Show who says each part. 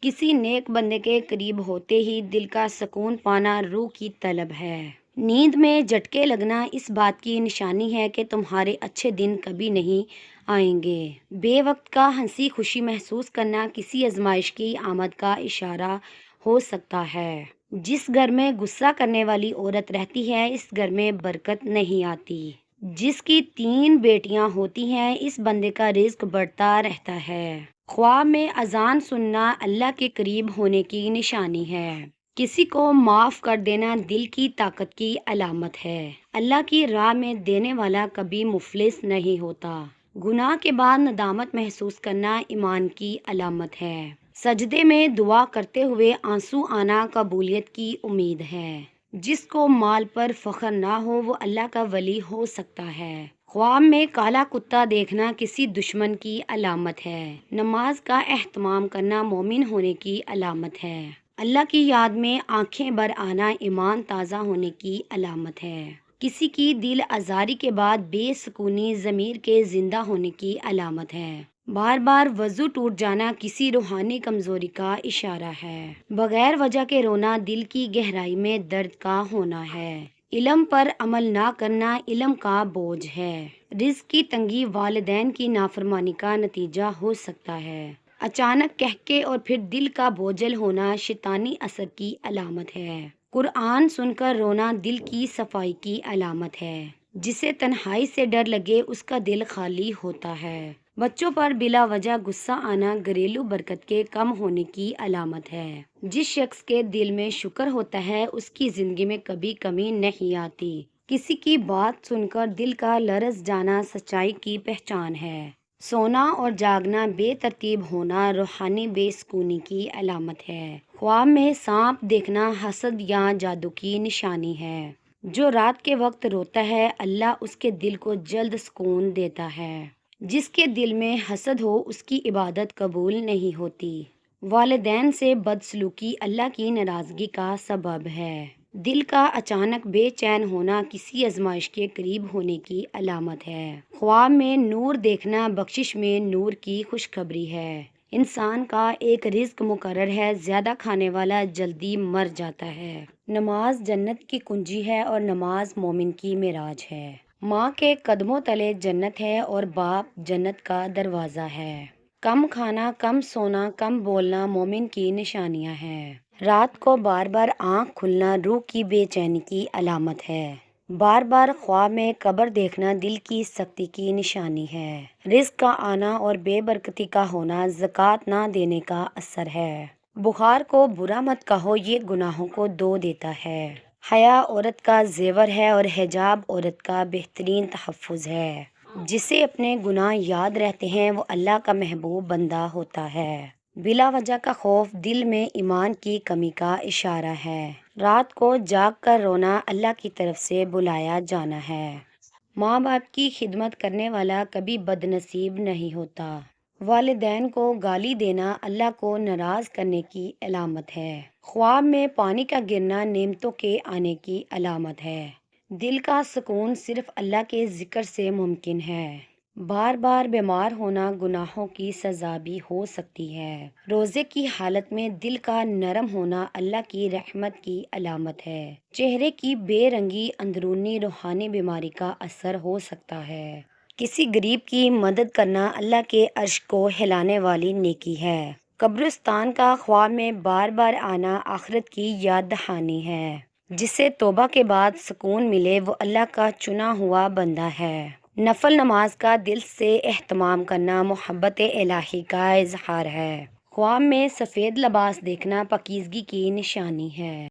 Speaker 1: کسی نیک بندے کے قریب ہوتے ہی دل کا سکون پانا روح کی طلب ہے۔ نیند میں جھٹکے لگنا اس بات کی نشانی ہے کہ تمہارے اچھے دن کبھی نہیں آئیں گے۔ بے وقت کا ہنسی خوشی محسوس کرنا کسی آزمائش کی آمد کا اشارہ ہو سکتا ہے۔ جس گھر میں غصہ کرنے والی عورت رہتی ہے اس گھر میں برکت نہیں آتی۔ جس کی 3 بیٹیاں ہوتی ہیں اس بندے کا رزق بڑھتا رہتا ہے۔ خواب میں اذان سننا اللہ کے قریب ہونے کی نشانی ہے۔ کسی کو معاف کر دینا دل کی طاقت کی علامت ہے۔ اللہ کی راہ میں دینے والا کبھی مفلس نہیں ہوتا۔ گناہ کے بعد ندامت محسوس کرنا ایمان کی علامت ہے۔ سجدے میں دعا کرتے ہوئے آنسو آنا قبولیت کی امید ہے۔ جس کو مال پر فخر نہ ہو وہ اللہ کا ولی ہو سکتا ہے۔ خواب میں کالا کتا دیکھنا کسی دشمن کی علامت ہے۔ نماز کا اہتمام کرنا مومن ہونے کی علامت ہے۔ اللہ کی یاد میں آنکھیں بھر آنا ایمان تازہ ہونے کی علامت ہے۔ کسی کی دل آزاری کے بعد بے سکونی ضمیر کے زندہ ہونے کی علامت ہے۔ بار بار وضو ٹوٹ جانا کسی روحانی کمزوری کا اشارہ ہے۔ بغیر وجہ کے رونا دل کی گہرائی میں درد کا ہونا ہے۔ علم پر عمل نہ کرنا علم کا بوجھ ہے۔ رزق کی تنگی والدین کی نافرمانی کا نتیجہ ہو سکتا ہے۔ اچانک کہکے اور پھر دل کا بوجھل ہونا شیطانی اثر کی علامت ہے۔ قرآن سن کر رونا دل کی صفائی کی علامت ہے۔ جسے تنہائی سے ڈر لگے اس کا دل خالی ہوتا ہے۔ بچوں پر بلا وجہ غصہ آنا گھریلو برکت کے کم ہونے کی علامت ہے۔ جس شخص کے دل میں شکر ہوتا ہے اس کی زندگی میں کبھی کمی نہیں آتی۔ کسی کی بات سن کر دل کا لرز جانا سچائی کی پہچان ہے۔ سونا اور جاگنا بے ترتیب ہونا روحانی بے سکونی کی علامت ہے۔ خواب میں سانپ دیکھنا حسد یا جادو کی نشانی ہے۔ جو رات کے وقت روتا ہے اللہ اس کے دل کو جلد سکون دیتا ہے۔ جس کے دل میں حسد ہو اس کی عبادت قبول نہیں ہوتی۔ والدین سے بدسلوکی اللہ کی ناراضگی کا سبب ہے۔ دل کا اچانک بے چین ہونا کسی آزمائش کے قریب ہونے کی علامت ہے۔ خواب میں نور دیکھنا بخشش میں نور کی خوشخبری ہے۔ انسان کا ایک رزق مقرر ہے، زیادہ کھانے والا جلدی مر جاتا ہے۔ نماز جنت کی کنجی ہے اور نماز مومن کی معراج ہے۔ ماں کے قدموں تلے جنت ہے اور باپ جنت کا دروازہ ہے۔ کم کھانا، کم سونا، کم بولنا مومن کی نشانیاں ہیں۔ رات کو بار بار آنکھ کھلنا روح کی بے چینی کی علامت ہے۔ بار بار خواب میں قبر دیکھنا دل کی سختی کی نشانی ہے۔ رزق کا آنا اور بے برکتی کا ہونا زکوٰۃ نہ دینے کا اثر ہے۔ بخار کو برا مت کہو، یہ گناہوں کو دھو دیتا ہے۔ حیا عورت کا زیور ہے اور حجاب عورت کا بہترین تحفظ ہے۔ جسے اپنے گناہ یاد رہتے ہیں وہ اللہ کا محبوب بندہ ہوتا ہے۔ بلا وجہ کا خوف دل میں ایمان کی کمی کا اشارہ ہے۔ رات کو جاگ کر رونا اللہ کی طرف سے بلایا جانا ہے۔ ماں باپ کی خدمت کرنے والا کبھی بد نصیب نہیں ہوتا۔ والدین کو گالی دینا اللہ کو ناراض کرنے کی علامت ہے۔ خواب میں پانی کا گرنا نعمتوں کے آنے کی علامت ہے۔ دل کا سکون صرف اللہ کے ذکر سے ممکن ہے۔ بار بار بیمار ہونا گناہوں کی سزا بھی ہو سکتی ہے۔ روزے کی حالت میں دل کا نرم ہونا اللہ کی رحمت کی علامت ہے۔ چہرے کی بے رنگی اندرونی روحانی بیماری کا اثر ہو سکتا ہے۔ کسی غریب کی مدد کرنا اللہ کے عرش کو ہلانے والی نیکی ہے۔ قبرستان کا خواب میں بار بار آنا آخرت کی یاد دہانی ہے۔ جسے توبہ کے بعد سکون ملے وہ اللہ کا چنا ہوا بندہ ہے۔ نفل نماز کا دل سے اہتمام کرنا محبت الہی کا اظہار ہے۔ خواب میں سفید لباس دیکھنا پاکیزگی کی نشانی ہے۔